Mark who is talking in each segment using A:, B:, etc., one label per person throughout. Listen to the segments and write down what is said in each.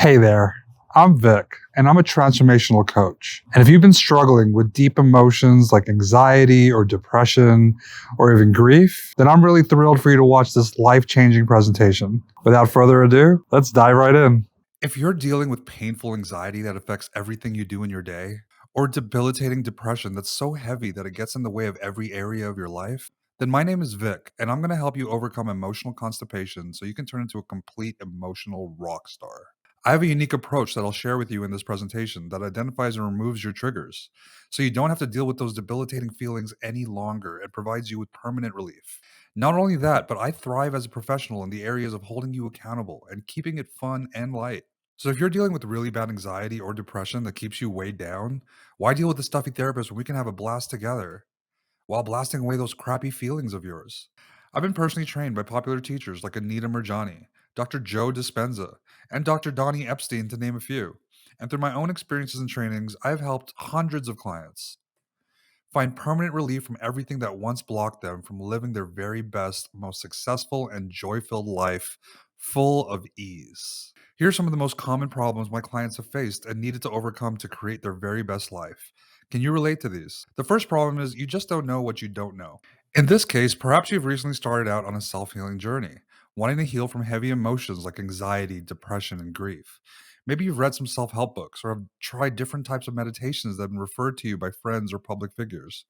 A: Hey there, I'm Vik, and I'm a transformational coach. And if you've been struggling with deep emotions like anxiety or depression or even grief, then I'm really thrilled for you to watch this life changing presentation. Without further ado, let's dive right in. If you're dealing with painful anxiety that affects everything you do in your day, or debilitating depression that's so heavy that it gets in the way of every area of your life, then my name is Vik, and I'm going to help you overcome emotional constipation so you can turn into a complete emotional rock star. I have a unique approach that I'll share with you in this presentation that identifies and removes your triggers so you don't have to deal with those debilitating feelings any longer and provides you with permanent relief. Not only that, but I thrive as a professional in the areas of holding you accountable and keeping it fun and light. So if you're dealing with really bad anxiety or depression that keeps you weighed down, why deal with a stuffy therapist when we can have a blast together while blasting away those crappy feelings of yours? I've been personally trained by popular teachers like Anita Murjani, Dr. Joe Dispenza, and Dr. Donnie Epstein, to name a few. And through my own experiences and trainings, I've helped hundreds of clients find permanent relief from everything that once blocked them from living their very best, most successful, and joy filled life full of ease. Here are some of the most common problems my clients have faced and needed to overcome to create their very best life. Can you relate to these? The first problem is you just don't know what you don't know. In this case, perhaps you've recently started out on a self healing journey, wanting to heal from heavy emotions like anxiety, depression, and grief. Maybe you've read some self help books or have tried different types of meditations that have been referred to you by friends or public figures.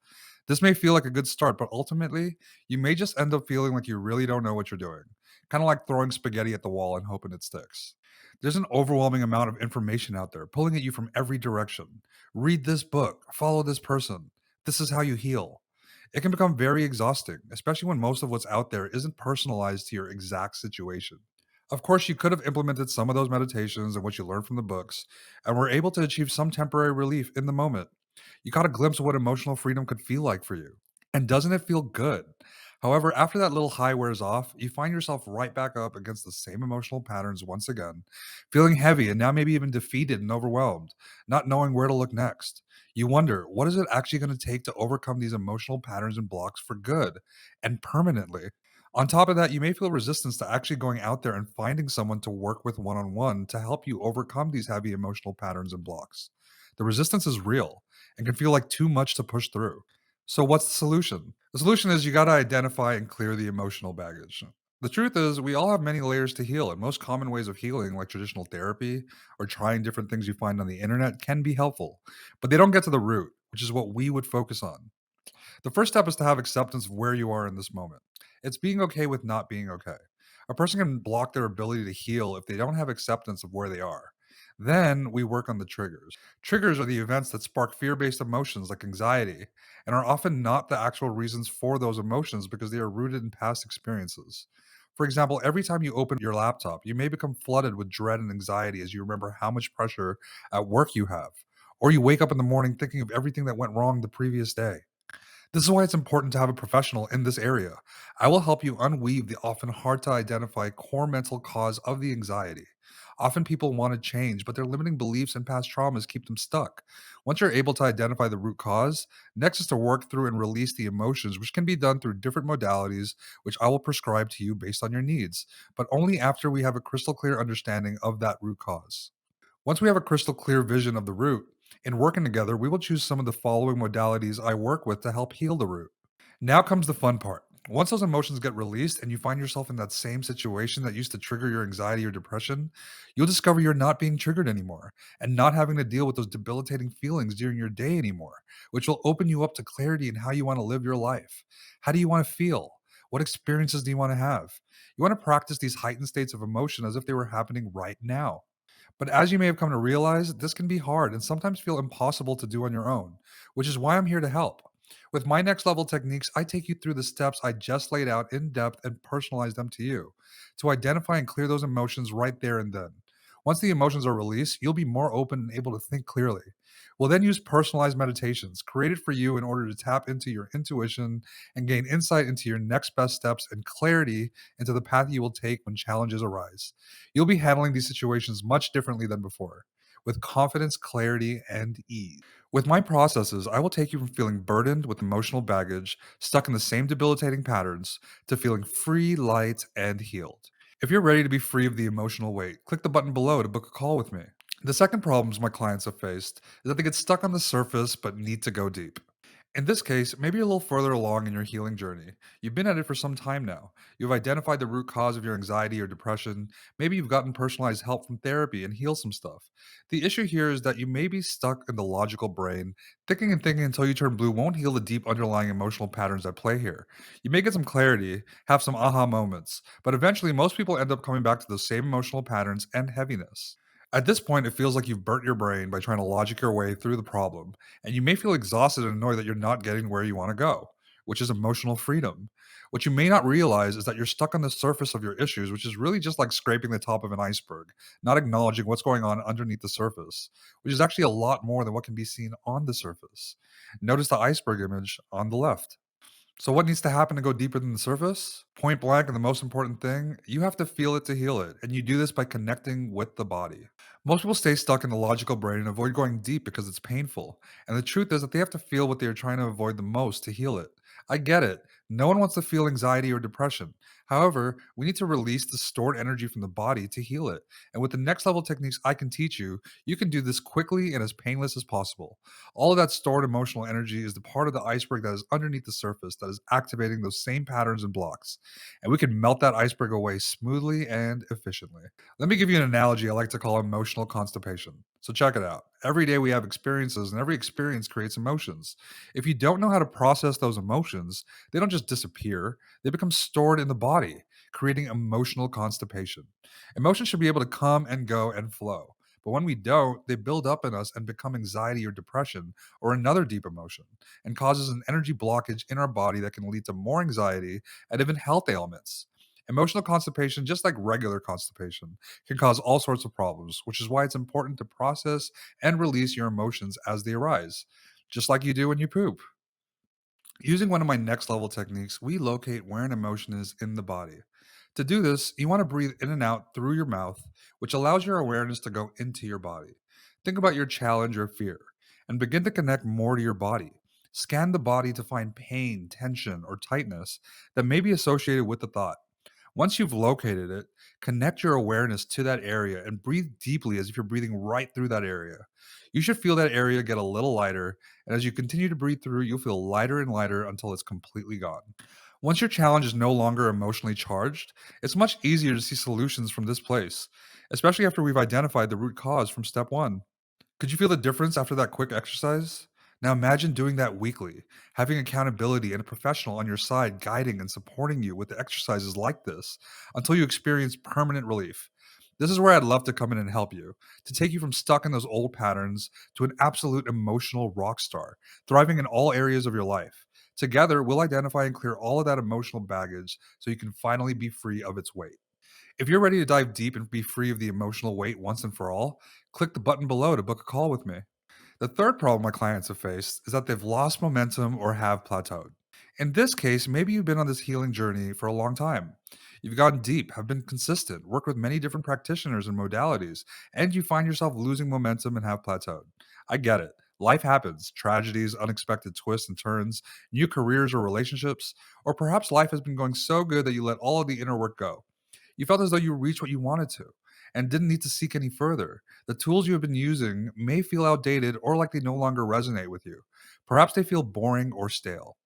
A: This may feel like a good start, but ultimately, you may just end up feeling like you really don't know what you're doing, kind of like throwing spaghetti at the wall and hoping it sticks. There's an overwhelming amount of information out there pulling at you from every direction. Read this book, follow this person. This is how you heal. It can become very exhausting, especially when most of what's out there isn't personalized to your exact situation. Of course, you could have implemented some of those meditations and what you learned from the books, and were able to achieve some temporary relief in the moment. You got a glimpse of what emotional freedom could feel like for you. And doesn't it feel good? However, after that little high wears off, you find yourself right back up against the same emotional patterns once again, feeling heavy and now maybe even defeated and overwhelmed, not knowing where to look next. You wonder, what is it actually going to take to overcome these emotional patterns and blocks for good and permanently? On top of that, you may feel resistance to actually going out there and finding someone to work with one on one to help you overcome these heavy emotional patterns and blocks. The resistance is real and can feel like too much to push through. So, what's the solution? The solution is you got to identify and clear the emotional baggage. The truth is, we all have many layers to heal, and most common ways of healing, like traditional therapy or trying different things you find on the internet, can be helpful, but they don't get to the root, which is what we would focus on. The first step is to have acceptance of where you are in this moment. It's being okay with not being okay. A person can block their ability to heal if they don't have acceptance of where they are. Then we work on the triggers. Triggers are the events that spark fear based emotions like anxiety and are often not the actual reasons for those emotions because they are rooted in past experiences. For example, every time you open your laptop, you may become flooded with dread and anxiety as you remember how much pressure at work you have. Or you wake up in the morning thinking of everything that went wrong the previous day. This is why it's important to have a professional in this area. I will help you unweave the often hard to identify core mental cause of the anxiety. Often people want to change, but their limiting beliefs and past traumas keep them stuck. Once you're able to identify the root cause, next is to work through and release the emotions, which can be done through different modalities, which I will prescribe to you based on your needs, but only after we have a crystal clear understanding of that root cause. Once we have a crystal clear vision of the root, in working together, we will choose some of the following modalities I work with to help heal the root. Now comes the fun part. Once those emotions get released and you find yourself in that same situation that used to trigger your anxiety or depression, you'll discover you're not being triggered anymore and not having to deal with those debilitating feelings during your day anymore, which will open you up to clarity in how you want to live your life. How do you want to feel? What experiences do you want to have? You want to practice these heightened states of emotion as if they were happening right now. But as you may have come to realize, this can be hard and sometimes feel impossible to do on your own, which is why I'm here to help. With my next level techniques, I take you through the steps I just laid out in depth and personalize them to you to identify and clear those emotions right there and then. Once the emotions are released, you'll be more open and able to think clearly. We'll then use personalized meditations created for you in order to tap into your intuition and gain insight into your next best steps and clarity into the path you will take when challenges arise. You'll be handling these situations much differently than before, with confidence, clarity, and ease. With my processes, I will take you from feeling burdened with emotional baggage, stuck in the same debilitating patterns, to feeling free, light, and healed. If you're ready to be free of the emotional weight, click the button below to book a call with me. The second problems my clients have faced is that they get stuck on the surface but need to go deep. In this case, maybe you're a little further along in your healing journey. You've been at it for some time now. You've identified the root cause of your anxiety or depression. Maybe you've gotten personalized help from therapy and healed some stuff. The issue here is that you may be stuck in the logical brain. Thinking and thinking until you turn blue won't heal the deep underlying emotional patterns at play here. You may get some clarity, have some aha moments, but eventually most people end up coming back to those same emotional patterns and heaviness. At this point, it feels like you've burnt your brain by trying to logic your way through the problem, and you may feel exhausted and annoyed that you're not getting where you want to go, which is emotional freedom. What you may not realize is that you're stuck on the surface of your issues, which is really just like scraping the top of an iceberg, not acknowledging what's going on underneath the surface, which is actually a lot more than what can be seen on the surface. Notice the iceberg image on the left. So, what needs to happen to go deeper than the surface? Point blank, and the most important thing, you have to feel it to heal it. And you do this by connecting with the body. Most people stay stuck in the logical brain and avoid going deep because it's painful. And the truth is that they have to feel what they are trying to avoid the most to heal it. I get it. No one wants to feel anxiety or depression. However, we need to release the stored energy from the body to heal it. And with the next level techniques I can teach you, you can do this quickly and as painless as possible. All of that stored emotional energy is the part of the iceberg that is underneath the surface that is activating those same patterns and blocks. And we can melt that iceberg away smoothly and efficiently. Let me give you an analogy I like to call emotional constipation. So check it out. Every day we have experiences, and every experience creates emotions. If you don't know how to process those emotions, they don't just disappear, they become stored in the body, creating emotional constipation. Emotions should be able to come and go and flow. But when we don't, they build up in us and become anxiety or depression or another deep emotion and causes an energy blockage in our body that can lead to more anxiety and even health ailments. Emotional constipation, just like regular constipation, can cause all sorts of problems, which is why it's important to process and release your emotions as they arise, just like you do when you poop. Using one of my next level techniques, we locate where an emotion is in the body. To do this, you want to breathe in and out through your mouth, which allows your awareness to go into your body. Think about your challenge or fear and begin to connect more to your body. Scan the body to find pain, tension, or tightness that may be associated with the thought. Once you've located it, connect your awareness to that area and breathe deeply as if you're breathing right through that area. You should feel that area get a little lighter, and as you continue to breathe through, you'll feel lighter and lighter until it's completely gone. Once your challenge is no longer emotionally charged, it's much easier to see solutions from this place, especially after we've identified the root cause from step one. Could you feel the difference after that quick exercise? Now imagine doing that weekly, having accountability and a professional on your side guiding and supporting you with the exercises like this until you experience permanent relief. This is where I'd love to come in and help you, to take you from stuck in those old patterns to an absolute emotional rock star, thriving in all areas of your life. Together, we'll identify and clear all of that emotional baggage so you can finally be free of its weight. If you're ready to dive deep and be free of the emotional weight once and for all, click the button below to book a call with me. The third problem my clients have faced is that they've lost momentum or have plateaued. In this case, maybe you've been on this healing journey for a long time. You've gotten deep, have been consistent, worked with many different practitioners and modalities, and you find yourself losing momentum and have plateaued. I get it. Life happens tragedies, unexpected twists and turns, new careers or relationships, or perhaps life has been going so good that you let all of the inner work go. You felt as though you reached what you wanted to and didn't need to seek any further. The tools you have been using may feel outdated or like they no longer resonate with you. Perhaps they feel boring or stale.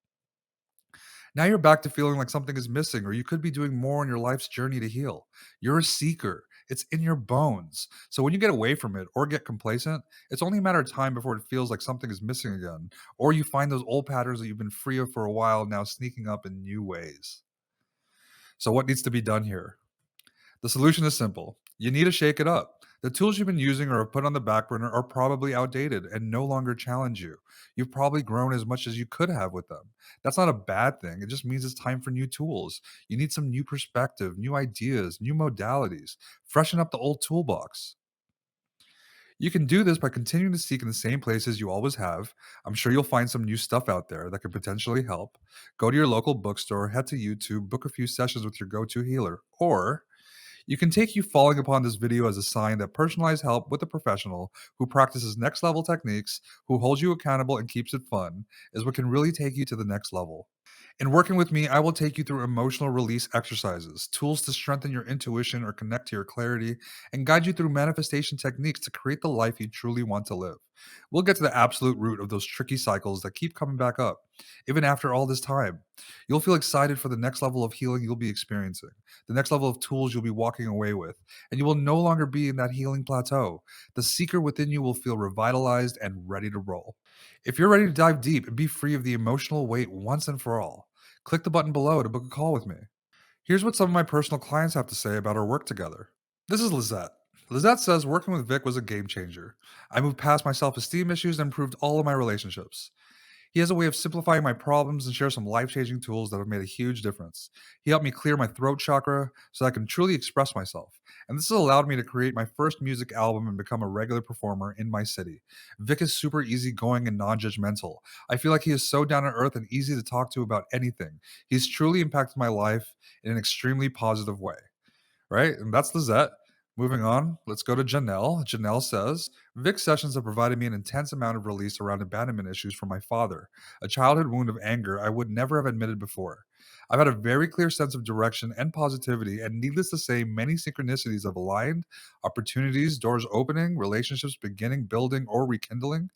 A: Now you're back to feeling like something is missing, or you could be doing more on your life's journey to heal. You're a seeker, it's in your bones. So when you get away from it or get complacent, it's only a matter of time before it feels like something is missing again, or you find those old patterns that you've been free of for a while now sneaking up in new ways. So, what needs to be done here? The solution is simple. You need to shake it up. The tools you've been using or have put on the back burner are probably outdated and no longer challenge you. You've probably grown as much as you could have with them. That's not a bad thing. It just means it's time for new tools. You need some new perspective, new ideas, new modalities. Freshen up the old toolbox. You can do this by continuing to seek in the same places you always have. I'm sure you'll find some new stuff out there that could potentially help. Go to your local bookstore, head to YouTube, book a few sessions with your go to healer, or You can take you falling upon this video as a sign that personalized help with a professional who practices next level techniques, who holds you accountable and keeps it fun, is what can really take you to the next level. In working with me, I will take you through emotional release exercises, tools to strengthen your intuition or connect to your clarity, and guide you through manifestation techniques to create the life you truly want to live. We'll get to the absolute root of those tricky cycles that keep coming back up, even after all this time. You'll feel excited for the next level of healing you'll be experiencing, the next level of tools you'll be walking away with, and you will no longer be in that healing plateau. The seeker within you will feel revitalized and ready to roll. If you're ready to dive deep and be free of the emotional weight once and for all, click the button below to book a call with me. Here's what some of my personal clients have to say about our work together. This is Lizette. Lizette says working with Vic was a game changer. I moved past my self esteem issues and improved all of my relationships. He has a way of simplifying my problems and shares some life changing tools that have made a huge difference. He helped me clear my throat chakra so I can truly express myself. And this has allowed me to create my first music album and become a regular performer in my city. Vic is super easygoing and non judgmental. I feel like he is so down to earth and easy to talk to about anything. He's truly impacted my life in an extremely positive way. Right? And that's Lizette. Moving on, let's go to Janelle. Janelle says, Vic sessions have provided me an intense amount of release around abandonment issues from my father, a childhood wound of anger I would never have admitted before. I've had a very clear sense of direction and positivity, and needless to say, many synchronicities have aligned, opportunities, doors opening, relationships beginning, building, or rekindling.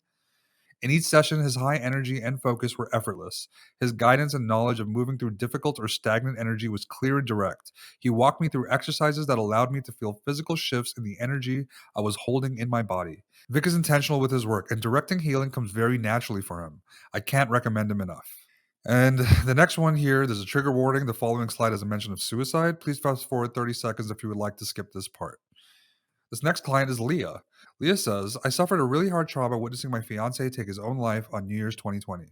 A: In each session, his high energy and focus were effortless. His guidance and knowledge of moving through difficult or stagnant energy was clear and direct. He walked me through exercises that allowed me to feel physical shifts in the energy I was holding in my body. Vic is intentional with his work, and directing healing comes very naturally for him. I can't recommend him enough. And the next one here, there's a trigger warning. The following slide has a mention of suicide. Please fast forward 30 seconds if you would like to skip this part. This next client is Leah. Leah says, I suffered a really hard trauma witnessing my fiance take his own life on New Year's 2020.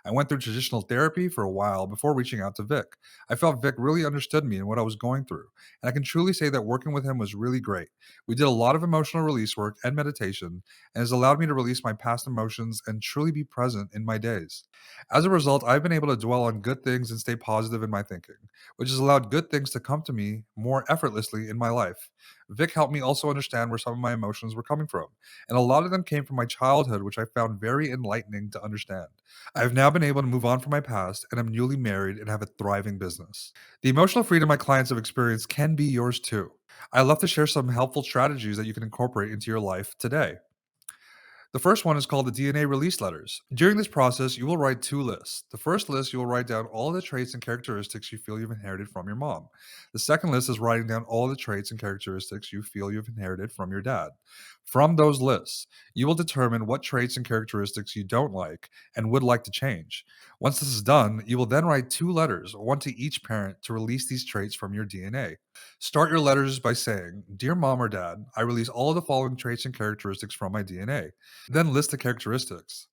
A: I went through traditional therapy for a while before reaching out to Vic. I felt Vic really understood me and what I was going through, and I can truly say that working with him was really great. We did a lot of emotional release work and meditation, and has allowed me to release my past emotions and truly be present in my days. As a result, I've been able to dwell on good things and stay positive in my thinking, which has allowed good things to come to me more effortlessly in my life. Vic helped me also understand where some of my emotions were coming from, and a lot of them came from my childhood, which I found very enlightening to understand. I have now been able to move on from my past, and I'm newly married and have a thriving business. The emotional freedom my clients have experienced can be yours too. I love to share some helpful strategies that you can incorporate into your life today. The first one is called the DNA release letters. During this process, you will write two lists. The first list, you will write down all the traits and characteristics you feel you've inherited from your mom. The second list is writing down all the traits and characteristics you feel you've inherited from your dad. From those lists, you will determine what traits and characteristics you don't like and would like to change. Once this is done, you will then write two letters, one to each parent, to release these traits from your DNA. Start your letters by saying, Dear Mom or Dad, I release all of the following traits and characteristics from my DNA. Then list the characteristics.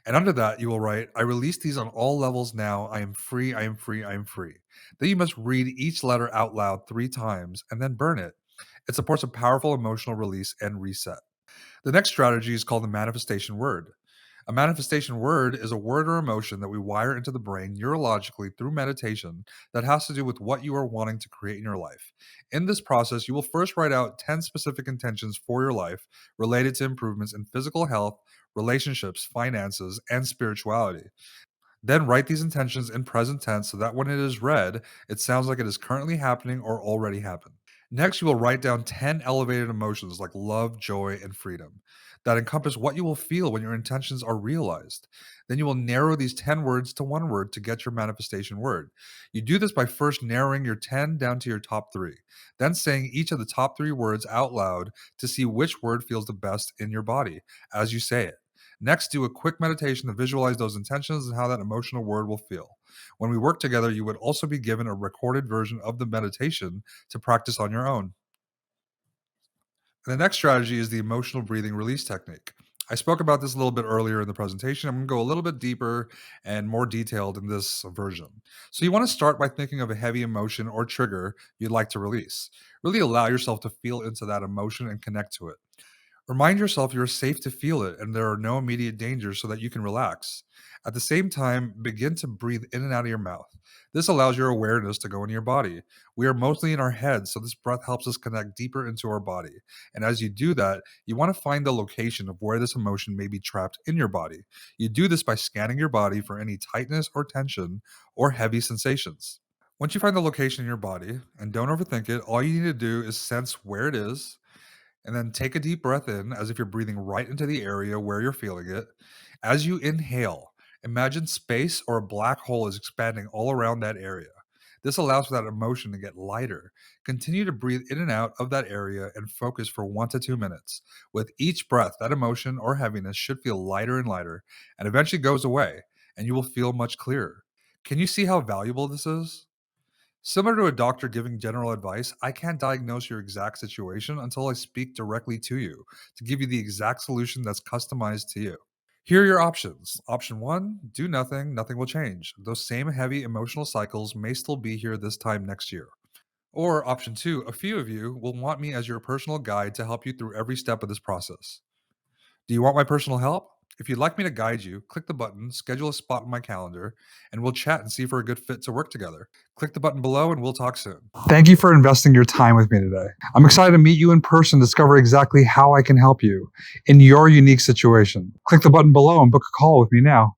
A: And under that, you will write, I release these on all levels now. I am free, I am free, I am free. Then you must read each letter out loud 3 times and then burn it. It supports a powerful emotional release and reset. The next strategy is called the manifestation word. A manifestation word is a word or emotion that we wire into the brain neurologically through meditation that has to do with what you are wanting to create in your life. In this process, you will first write out 10 specific intentions for your life related to improvements in physical health, relationships, finances, and spirituality. Then write these intentions in present tense so that when it is read, it sounds like it is currently happening or already happened. Next, you will write down 10 elevated emotions like love, joy, and freedom that encompass what you will feel when your intentions are realized. Then you will narrow these 10 words to one word to get your manifestation word. You do this by first narrowing your 10 down to your top 3, then saying each of the top 3 words out loud to see which word feels the best in your body as you say it. Next, do a quick meditation to visualize those intentions and how that emotional word will feel. When we work together, you would also be given a recorded version of the meditation to practice on your own. And the next strategy is the emotional breathing release technique. I spoke about this a little bit earlier in the presentation. I'm going to go a little bit deeper and more detailed in this version. So, you want to start by thinking of a heavy emotion or trigger you'd like to release. Really allow yourself to feel into that emotion and connect to it. Remind yourself you're safe to feel it and there are no immediate dangers so that you can relax. At the same time, begin to breathe in and out of your mouth. This allows your awareness to go into your body. We are mostly in our heads, so this breath helps us connect deeper into our body. And as you do that, you want to find the location of where this emotion may be trapped in your body. You do this by scanning your body for any tightness or tension or heavy sensations. Once you find the location in your body, and don't overthink it, all you need to do is sense where it is and then take a deep breath in as if you're breathing right into the area where you're feeling it. As you inhale, imagine space or a black hole is expanding all around that area. This allows for that emotion to get lighter. Continue to breathe in and out of that area and focus for 1 to 2 minutes. With each breath, that emotion or heaviness should feel lighter and lighter and eventually goes away, and you will feel much clearer. Can you see how valuable this is? Similar to a doctor giving general advice, I can't diagnose your exact situation until I speak directly to you to give you the exact solution that's customized to you. Here are your options. Option one, do nothing, nothing will change. Those same heavy emotional cycles may still be here this time next year. Or option two, a few of you will want me as your personal guide to help you through every step of this process. Do you want my personal help? If you'd like me to guide you, click the button, schedule a spot in my calendar, and we'll chat and see if we're a good fit to work together. Click the button below and we'll talk soon. Thank you for investing your time with me today. I'm excited to meet you in person, discover exactly how I can help you in your unique situation. Click the button below and book a call with me now.